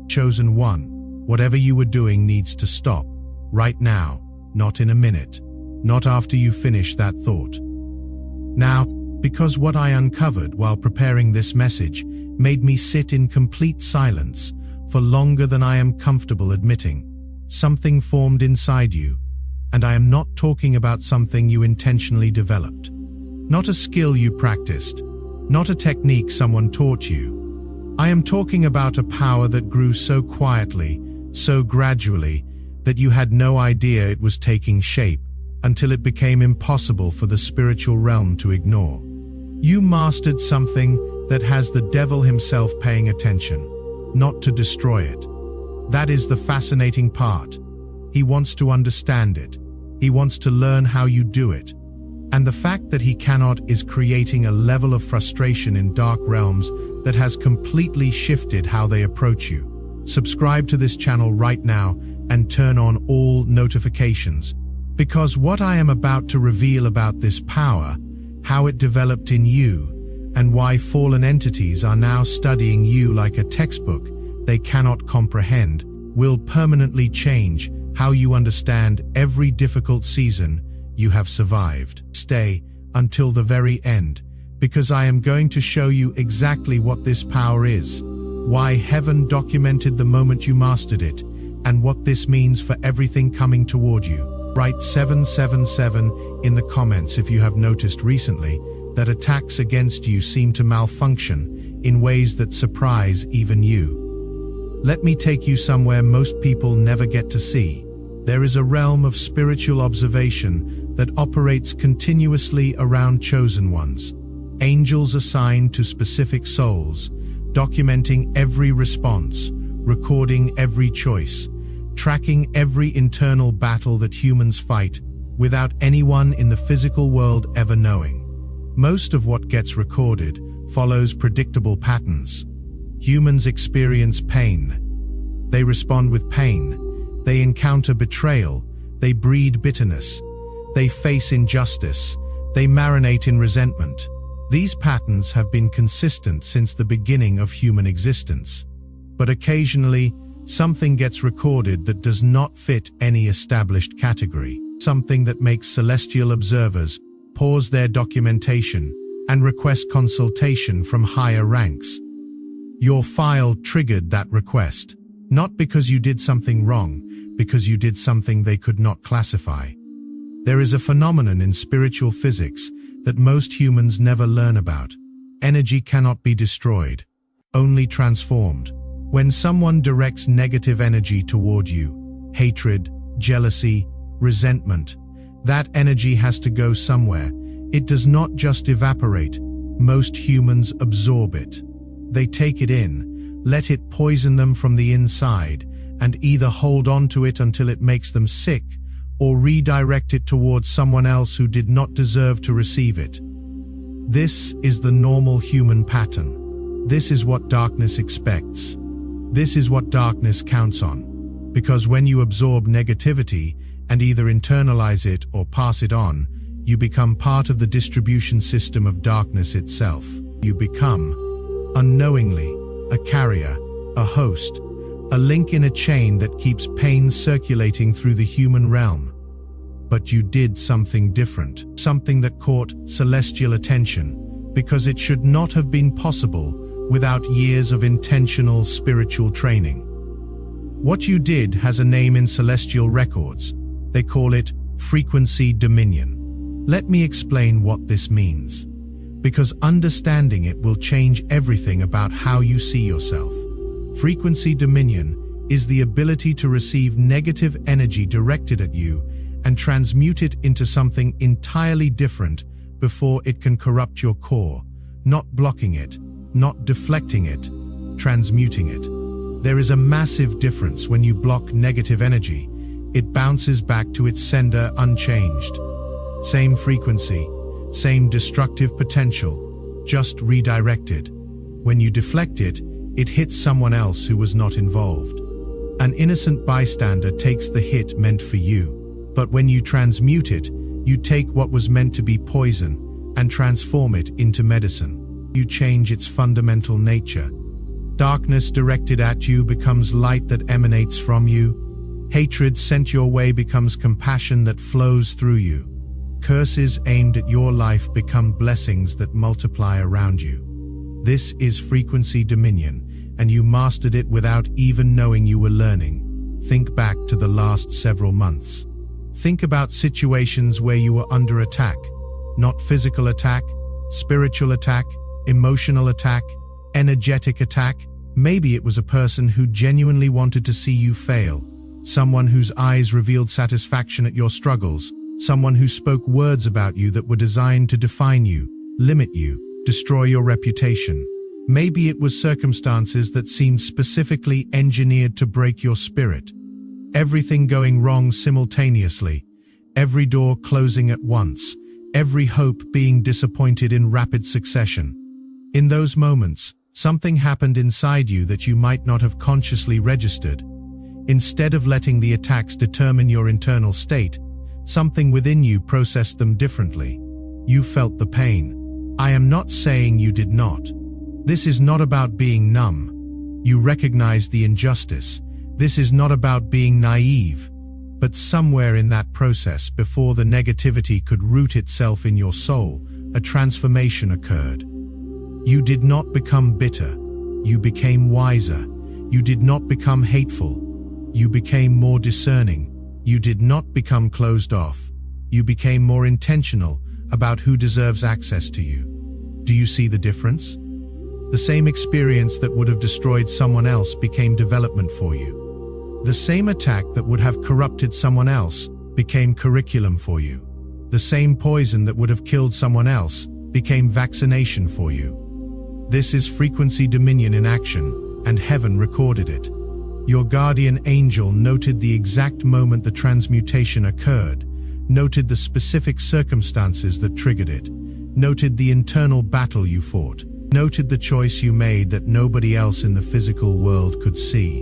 Chosen one, whatever you were doing needs to stop, right now, not in a minute, not after you finish that thought. Now, because what I uncovered while preparing this message made me sit in complete silence for longer than I am comfortable admitting, something formed inside you, and I am not talking about something you intentionally developed. Not a skill you practiced, not a technique someone taught you. I am talking about a power that grew so quietly, so gradually, that you had no idea it was taking shape until it became impossible for the spiritual realm to ignore. You mastered something that has the devil himself paying attention, not to destroy it. That is the fascinating part. He wants to understand it. He wants to learn how you do it. And the fact that he cannot is creating a level of frustration in dark realms that has completely shifted how they approach you. Subscribe to this channel right now and turn on all notifications, because what I am about to reveal about this power, how it developed in you, and why fallen entities are now studying you like a textbook they cannot comprehend, will permanently change how you understand every difficult season you have survived. Stay until the very end, because I am going to show you exactly what this power is, why heaven documented the moment you mastered it, and what this means for everything coming toward you. Write 777 in the comments if you have noticed recently that attacks against you seem to malfunction in ways that surprise even you. Let me take you somewhere most people never get to see. There is a realm of spiritual observation that operates continuously around chosen ones. Angels assigned to specific souls, documenting every response, recording every choice, tracking every internal battle that humans fight, without anyone in the physical world ever knowing. Most of what gets recorded follows predictable patterns. Humans experience pain. They respond with pain. They encounter betrayal. They breed bitterness. They face injustice. They marinate in resentment. These patterns have been consistent since the beginning of human existence. But occasionally, something gets recorded that does not fit any established category. Something that makes celestial observers pause their documentation and request consultation from higher ranks. Your file triggered that request, not because you did something wrong, because you did something they could not classify. There is a phenomenon in spiritual physics that most humans never learn about. Energy cannot be destroyed, only transformed. When someone directs negative energy toward you, hatred, jealousy, resentment, that energy has to go somewhere. It does not just evaporate. Most humans absorb it. They take it in, let it poison them from the inside, and either hold on to it until it makes them sick, or redirect it towards someone else who did not deserve to receive it. This is the normal human pattern. This is what darkness expects. This is what darkness counts on. Because when you absorb negativity and either internalize it or pass it on, you become part of the distribution system of darkness itself. You become, unknowingly, a carrier, a host, a link in a chain that keeps pain circulating through the human realm. But you did something different, something that caught celestial attention, because it should not have been possible without years of intentional spiritual training. What you did has a name in celestial records. They call it frequency dominion. Let me explain what this means, because understanding it will change everything about how you see yourself. Frequency dominion is the ability to receive negative energy directed at you and transmute it into something entirely different before it can corrupt your core, not blocking it, not deflecting it, transmuting it. There is a massive difference when you block negative energy. It bounces back to its sender unchanged. Same frequency, same destructive potential, just redirected. When you deflect it, it hits someone else who was not involved. An innocent bystander takes the hit meant for you, but when you transmute it, you take what was meant to be poison and transform it into medicine. You change its fundamental nature. Darkness directed at you becomes light that emanates from you. Hatred sent your way becomes compassion that flows through you. Curses aimed at your life become blessings that multiply around you. This is frequency dominion, and you mastered it without even knowing you were learning. Think back to the last several months. Think about situations where you were under attack. Not physical attack, spiritual attack, emotional attack, energetic attack. Maybe it was a person who genuinely wanted to see you fail. Someone whose eyes revealed satisfaction at your struggles. Someone who spoke words about you that were designed to define you, limit you, destroy your reputation. Maybe it was circumstances that seemed specifically engineered to break your spirit. Everything going wrong simultaneously. Every door closing at once. Every hope being disappointed in rapid succession. In those moments, something happened inside you that you might not have consciously registered. Instead of letting the attacks determine your internal state, something within you processed them differently. You felt the pain. I am not saying you did not. This is not about being numb. You recognized the injustice. This is not about being naive. But somewhere in that process, before the negativity could root itself in your soul, a transformation occurred. You did not become bitter. You became wiser. You did not become hateful. You became more discerning. You did not become closed off. You became more intentional about who deserves access to you. Do you see the difference? The same experience that would have destroyed someone else became development for you. The same attack that would have corrupted someone else became curriculum for you. The same poison that would have killed someone else became vaccination for you. This is frequency dominion in action, and heaven recorded it. Your guardian angel noted the exact moment the transmutation occurred, noted the specific circumstances that triggered it, noted the internal battle you fought, noted the choice you made that nobody else in the physical world could see.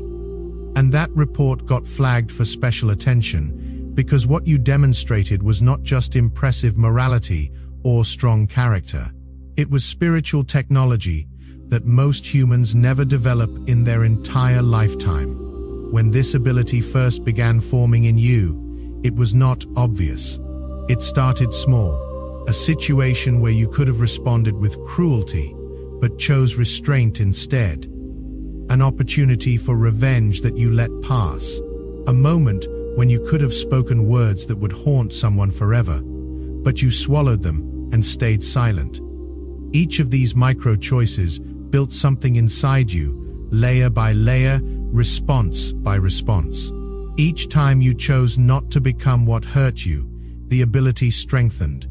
And that report got flagged for special attention, because what you demonstrated was not just impressive morality or strong character. It was spiritual technology that most humans never develop in their entire lifetime. When this ability first began forming in you, it was not obvious. It started small, a situation where you could have responded with cruelty, but chose restraint instead. An opportunity for revenge that you let pass. A moment when you could have spoken words that would haunt someone forever, but you swallowed them and stayed silent. Each of these micro-choices built something inside you, layer by layer, response by response. Each time you chose not to become what hurt you, the ability strengthened.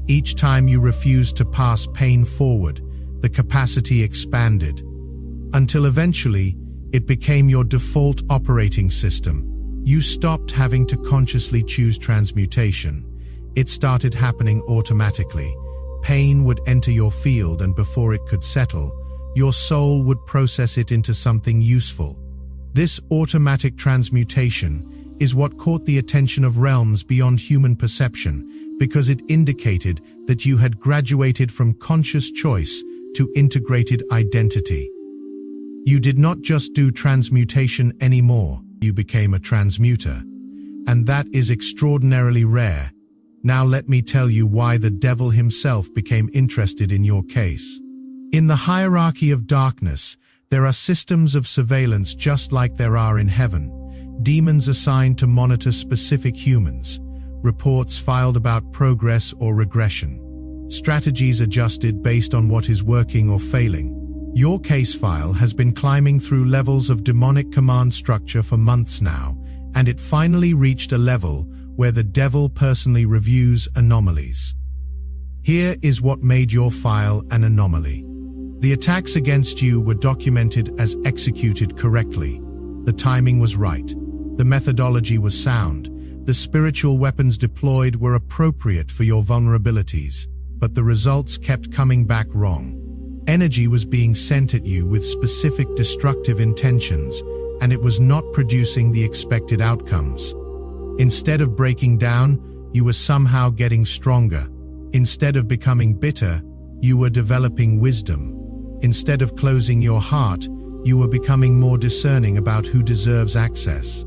Each time you refused to pass pain forward, the capacity expanded. Until eventually, it became your default operating system. You stopped having to consciously choose transmutation. It started happening automatically. Pain would enter your field, and before it could settle, your soul would process it into something useful. This automatic transmutation is what caught the attention of realms beyond human perception, because it indicated that you had graduated from conscious choice to integrated identity. You did not just do transmutation anymore, you became a transmuter. And that is extraordinarily rare. Now let me tell you why the devil himself became interested in your case. In the hierarchy of darkness, there are systems of surveillance just like there are in heaven. Demons assigned to monitor specific humans. Reports filed about progress or regression. Strategies adjusted based on what is working or failing. Your case file has been climbing through levels of demonic command structure for months now, and it finally reached a level where the devil personally reviews anomalies. Here is what made your file an anomaly. The attacks against you were documented as executed correctly. The timing was right. The methodology was sound. The spiritual weapons deployed were appropriate for your vulnerabilities, but the results kept coming back wrong. Energy was being sent at you with specific destructive intentions, and it was not producing the expected outcomes. Instead of breaking down, you were somehow getting stronger. Instead of becoming bitter, you were developing wisdom. Instead of closing your heart, you were becoming more discerning about who deserves access.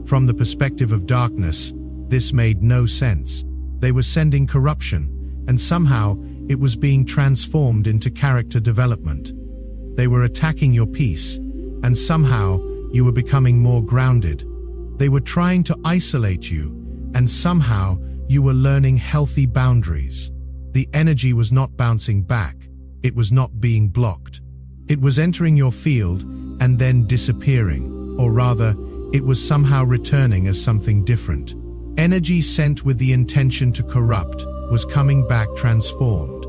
From the perspective of darkness, this made no sense. They were sending corruption, and somehow it was being transformed into character development. They were attacking your peace, and somehow you were becoming more grounded. They were trying to isolate you, and somehow you were learning healthy boundaries. The energy was not bouncing back. It was not being blocked. It was entering your field and then disappearing, or rather, it was somehow returning as something different. Energy sent with the intention to corrupt was coming back transformed,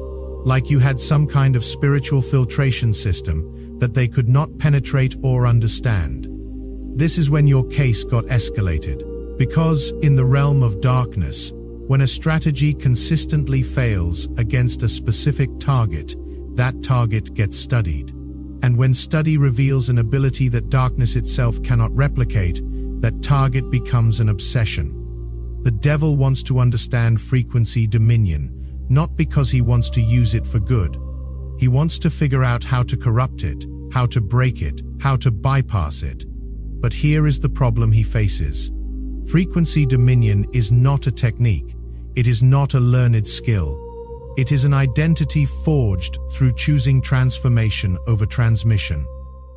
like you had some kind of spiritual filtration system that they could not penetrate or understand. This is when your case got escalated, because in the realm of darkness, when a strategy consistently fails against a specific target, that target gets studied. And when study reveals an ability that darkness itself cannot replicate, that target becomes an obsession. The devil wants to understand frequency dominion, not because he wants to use it for good. He wants to figure out how to corrupt it, how to break it, how to bypass it. But here is the problem he faces. Frequency dominion is not a technique. It is not a learned skill. It is an identity forged through choosing transformation over transmission,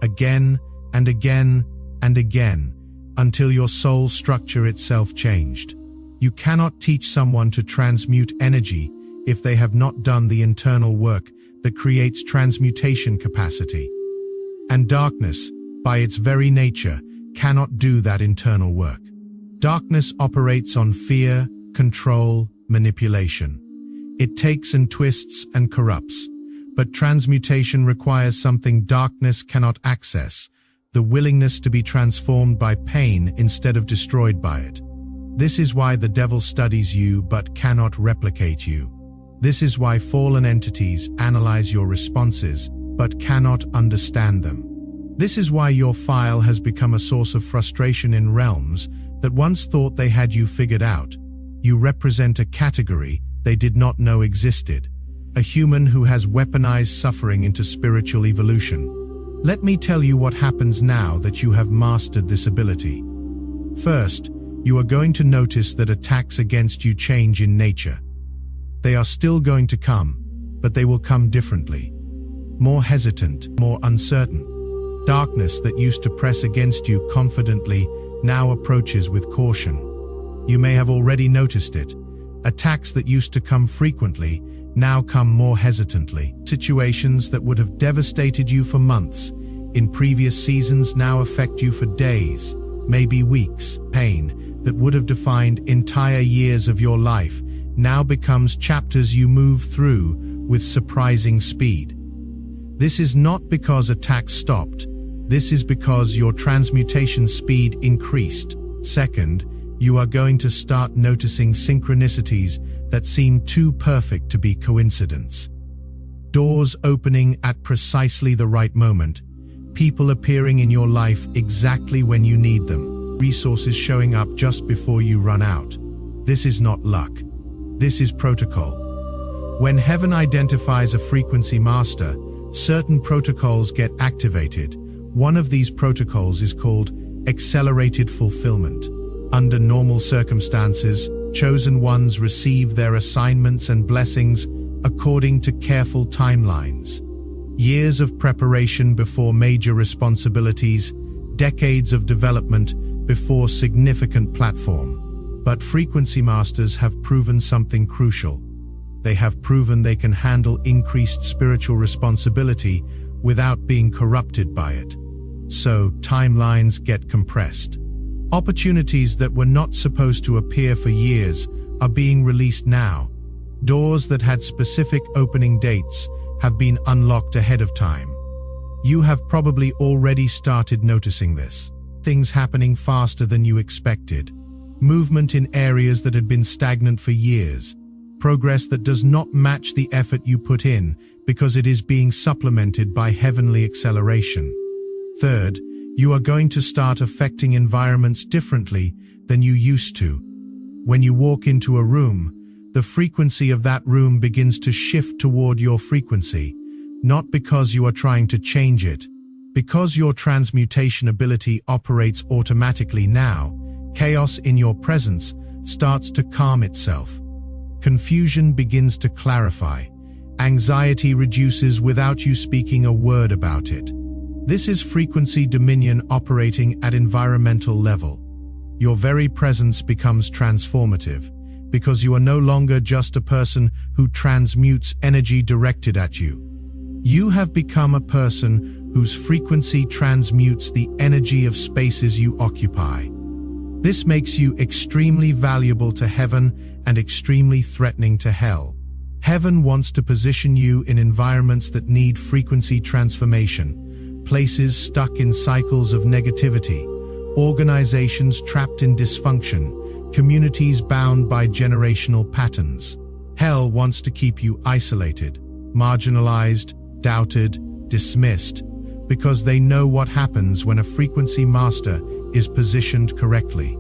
again and again and again, until your soul structure itself changed. You cannot teach someone to transmute energy if they have not done the internal work that creates transmutation capacity. And darkness, by its very nature, cannot do that internal work. Darkness operates on fear, control, manipulation. It takes and twists and corrupts. But transmutation requires something darkness cannot access, the willingness to be transformed by pain instead of destroyed by it. This is why the devil studies you but cannot replicate you. This is why fallen entities analyze your responses but cannot understand them. This is why your file has become a source of frustration in realms that once thought they had you figured out. You represent a category they did not know existed, a human who has weaponized suffering into spiritual evolution. Let me tell you what happens now that you have mastered this ability. First, you are going to notice that attacks against you change in nature. They are still going to come, but they will come differently. More hesitant, more uncertain. Darkness that used to press against you confidently now approaches with caution. You may have already noticed it. Attacks that used to come frequently now come more hesitantly. Situations that would have devastated you for months in previous seasons now affect you for days, maybe weeks. Pain that would have defined entire years of your life now becomes chapters you move through with surprising speed. This is not because attacks stopped. This is because your transmutation speed increased. Second, you are going to start noticing synchronicities that seem too perfect to be coincidence. Doors opening at precisely the right moment, people appearing in your life exactly when you need them, resources showing up just before you run out. This is not luck. This is protocol. When heaven identifies a frequency master, certain protocols get activated. One of these protocols is called accelerated fulfillment. Under normal circumstances, chosen ones receive their assignments and blessings according to careful timelines. Years of preparation before major responsibilities, decades of development before significant platform. But frequency masters have proven something crucial. They have proven they can handle increased spiritual responsibility without being corrupted by it. So, timelines get compressed. Opportunities that were not supposed to appear for years are being released now. Doors that had specific opening dates have been unlocked ahead of time. You have probably already started noticing this. Things happening faster than you expected. Movement in areas that had been stagnant for years. Progress that does not match the effort you put in because it is being supplemented by heavenly acceleration. Third, you are going to start affecting environments differently than you used to. When you walk into a room, the frequency of that room begins to shift toward your frequency, not because you are trying to change it, Because your transmutation ability operates automatically now, chaos in your presence starts to calm itself. Confusion begins to clarify. Anxiety reduces without you speaking a word about it. This is frequency dominion operating at environmental level. Your very presence becomes transformative, because you are no longer just a person who transmutes energy directed at you. You have become a person whose frequency transmutes the energy of spaces you occupy. This makes you extremely valuable to heaven and extremely threatening to hell. Heaven wants to position you in environments that need frequency transformation, places stuck in cycles of negativity, organizations trapped in dysfunction, communities bound by generational patterns. Hell wants to keep you isolated, marginalized, doubted, dismissed, because they know what happens when a frequency master is positioned correctly.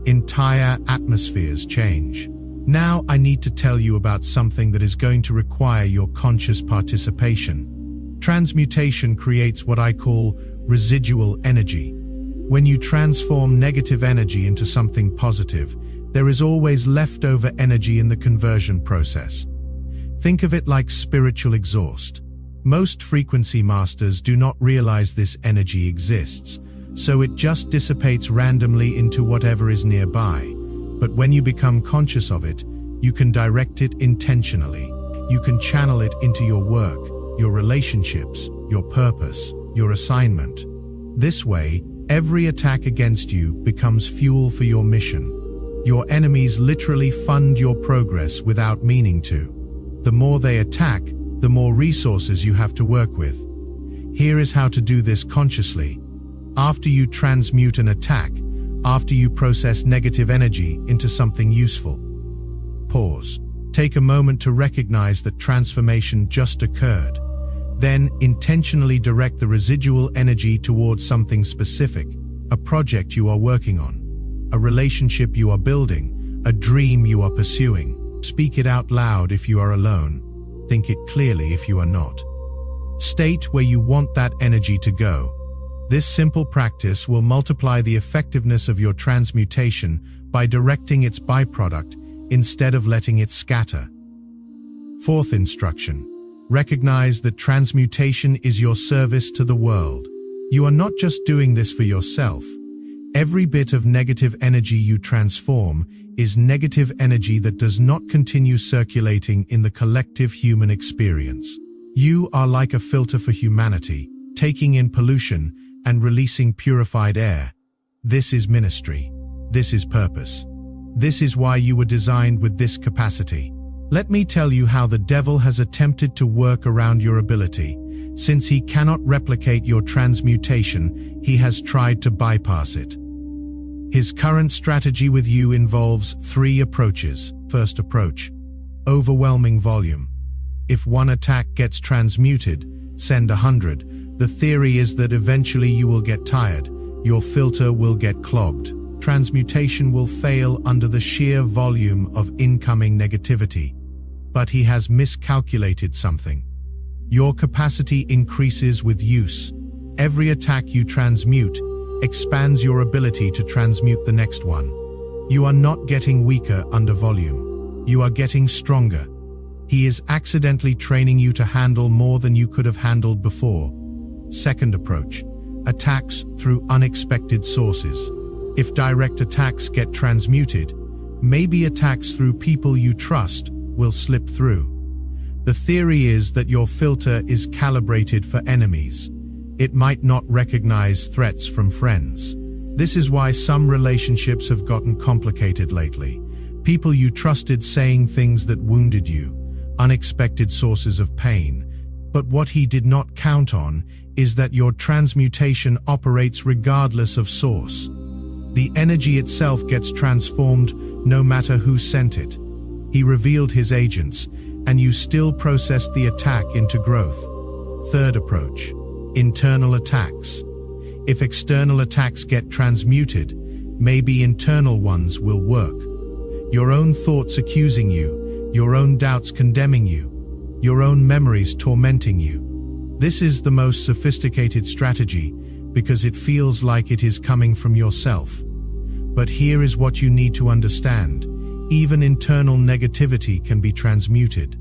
Entire atmospheres change. Now I need to tell you about something that is going to require your conscious participation. Transmutation creates what I call residual energy. When you transform negative energy into something positive, there is always leftover energy in the conversion process. Think of it like spiritual exhaust. Most frequency masters do not realize this energy exists, so it just dissipates randomly into whatever is nearby. But when you become conscious of it, you can direct it intentionally. You can channel it into your work, your relationships, your purpose, your assignment. This way, every attack against you becomes fuel for your mission. Your enemies literally fund your progress without meaning to. The more they attack, the more resources you have to work with. Here is how to do this consciously. After you transmute an attack, after you process negative energy into something useful, pause. Take a moment to recognize that transformation just occurred. Then intentionally direct the residual energy towards something specific, a project you are working on, a relationship you are building, a dream you are pursuing. Speak it out loud if you are alone. Think it clearly if you are not. State where you want that energy to go. This simple practice will multiply the effectiveness of your transmutation by directing its byproduct instead of letting it scatter. Fourth instruction. Recognize that transmutation is your service to the world. You are not just doing this for yourself. Every bit of negative energy you transform is negative energy that does not continue circulating in the collective human experience. You are like a filter for humanity, taking in pollution and releasing purified air. This is ministry. This is purpose. This is why you were designed with this capacity. Let me tell you how the devil has attempted to work around your ability. Since he cannot replicate your transmutation, he has tried to bypass it. His current strategy with you involves 3 approaches. First approach: overwhelming volume. If one attack gets transmuted, send 100. The theory is that eventually you will get tired, your filter will get clogged. Transmutation will fail under the sheer volume of incoming negativity. But he has miscalculated something. Your capacity increases with use. Every attack you transmute expands your ability to transmute the next one. You are not getting weaker under volume. You are getting stronger. He is accidentally training you to handle more than you could have handled before. Second approach: attacks through unexpected sources. If direct attacks get transmuted, maybe attacks through people you trust will slip through. The theory is that your filter is calibrated for enemies. It might not recognize threats from friends. This is why some relationships have gotten complicated lately. People you trusted saying things that wounded you, unexpected sources of pain. But what he did not count on is that your transmutation operates regardless of source. The energy itself gets transformed no matter who sent it. He revealed his agents, and you still processed the attack into growth. Third approach: internal attacks. If external attacks get transmuted, maybe internal ones will work. Your own thoughts accusing you, your own doubts condemning you, your own memories tormenting you. This is the most sophisticated strategy because it feels like it is coming from yourself. But here is what you need to understand. Even internal negativity can be transmuted.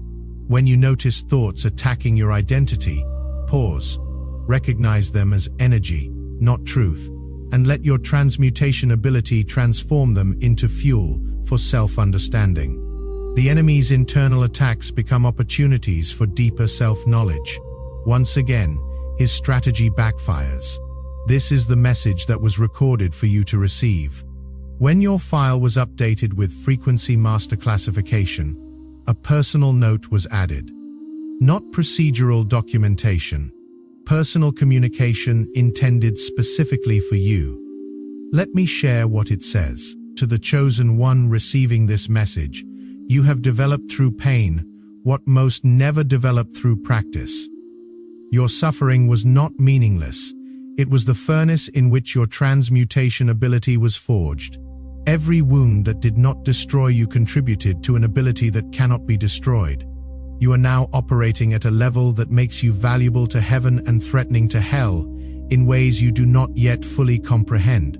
When you notice thoughts attacking your identity, pause. Recognize them as energy, not truth, and let your transmutation ability transform them into fuel for self-understanding. The enemy's internal attacks become opportunities for deeper self-knowledge. Once again, his strategy backfires. This is the message that was recorded for you to receive. When your file was updated with frequency master classification, a personal note was added. Not procedural documentation. Personal communication intended specifically for you. Let me share what it says. To the chosen one receiving this message, you have developed through pain what most never developed through practice. Your suffering was not meaningless. It was the furnace in which your transmutation ability was forged. Every wound that did not destroy you contributed to an ability that cannot be destroyed. You are now operating at a level that makes you valuable to heaven and threatening to hell in ways you do not yet fully comprehend.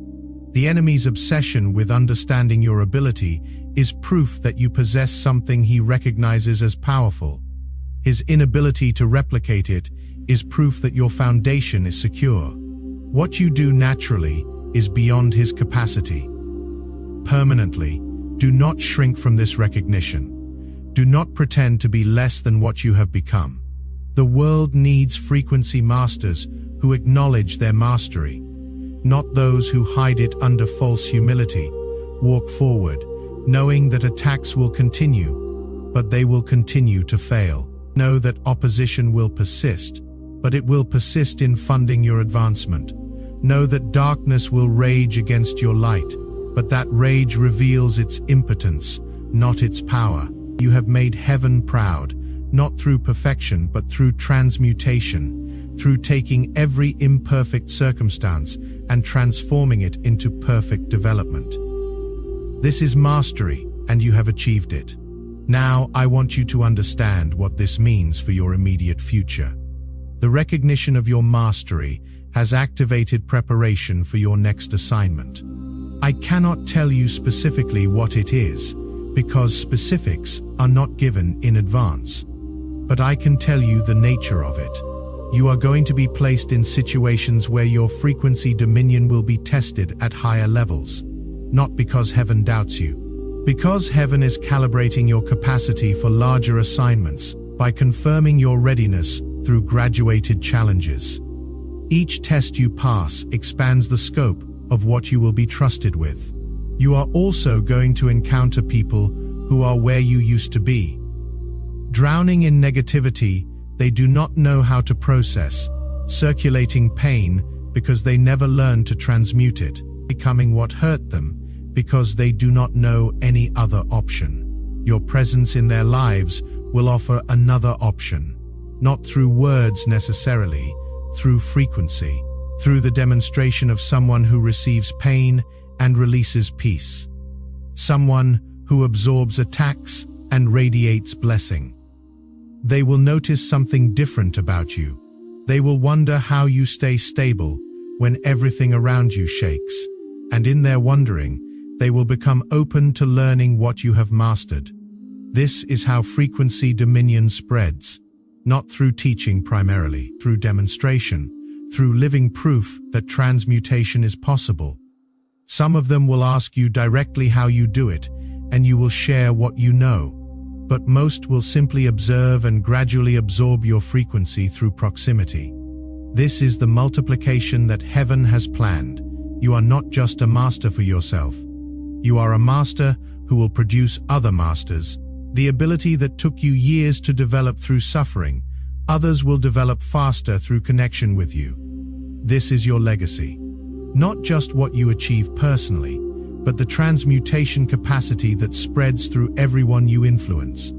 The enemy's obsession with understanding your ability is proof that you possess something he recognizes as powerful. His inability to replicate it is proof that your foundation is secure. What you do naturally is beyond his capacity. Permanently, do not shrink from this recognition. Do not pretend to be less than what you have become. The world needs frequency masters who acknowledge their mastery, not those who hide it under false humility. Walk forward, knowing that attacks will continue, but they will continue to fail. Know that opposition will persist, but it will persist in funding your advancement. Know that darkness will rage against your light, but that rage reveals its impotence, not its power. You have made heaven proud, not through perfection but through transmutation, through taking every imperfect circumstance and transforming it into perfect development. This is mastery, and you have achieved it. Now I want you to understand what this means for your immediate future. The recognition of your mastery has activated preparation for your next assignment. I cannot tell you specifically what it is, because specifics are not given in advance. But I can tell you the nature of it. You are going to be placed in situations where your frequency dominion will be tested at higher levels. Not because heaven doubts you. Because heaven is calibrating your capacity for larger assignments by confirming your readiness through graduated challenges. Each test you pass expands the scope of what you will be trusted with. You are also going to encounter people who are where you used to be. Drowning in negativity, they do not know how to process, circulating pain because they never learned to transmute it, becoming what hurt them because they do not know any other option. Your presence in their lives will offer another option, not through words necessarily, through frequency, through the demonstration of someone who receives pain and releases peace. Someone who absorbs attacks and radiates blessing. They will notice something different about you. They will wonder how you stay stable when everything around you shakes. And in their wondering, they will become open to learning what you have mastered. This is how frequency dominion spreads, not through teaching primarily, through demonstration, through living proof that transmutation is possible. Some of them will ask you directly how you do it, and you will share what you know. But most will simply observe and gradually absorb your frequency through proximity. This is the multiplication that heaven has planned. You are not just a master for yourself. You are a master who will produce other masters. The ability that took you years to develop through suffering, others will develop faster through connection with you. This is your legacy. Not just what you achieve personally, but the transmutation capacity that spreads through everyone you influence.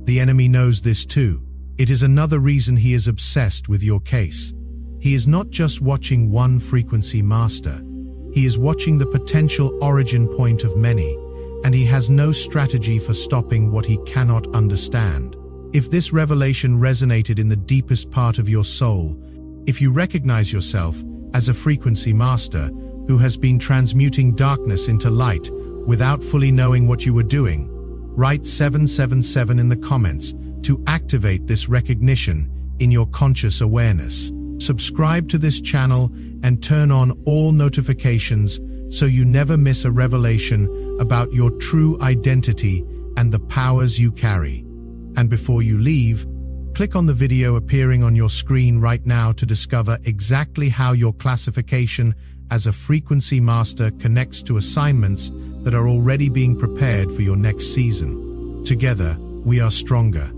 The enemy knows this too. It is another reason he is obsessed with your case. He is not just watching one frequency master. He is watching the potential origin point of many, and he has no strategy for stopping what he cannot understand. If this revelation resonated in the deepest part of your soul, if you recognize yourself as a frequency master who has been transmuting darkness into light without fully knowing what you were doing, write 777 in the comments to activate this recognition in your conscious awareness. Subscribe to this channel and turn on all notifications so you never miss a revelation about your true identity and the powers you carry. And before you leave, click on the video appearing on your screen right now to discover exactly how your classification as a frequency master connects to assignments that are already being prepared for your next season. Together, we are stronger.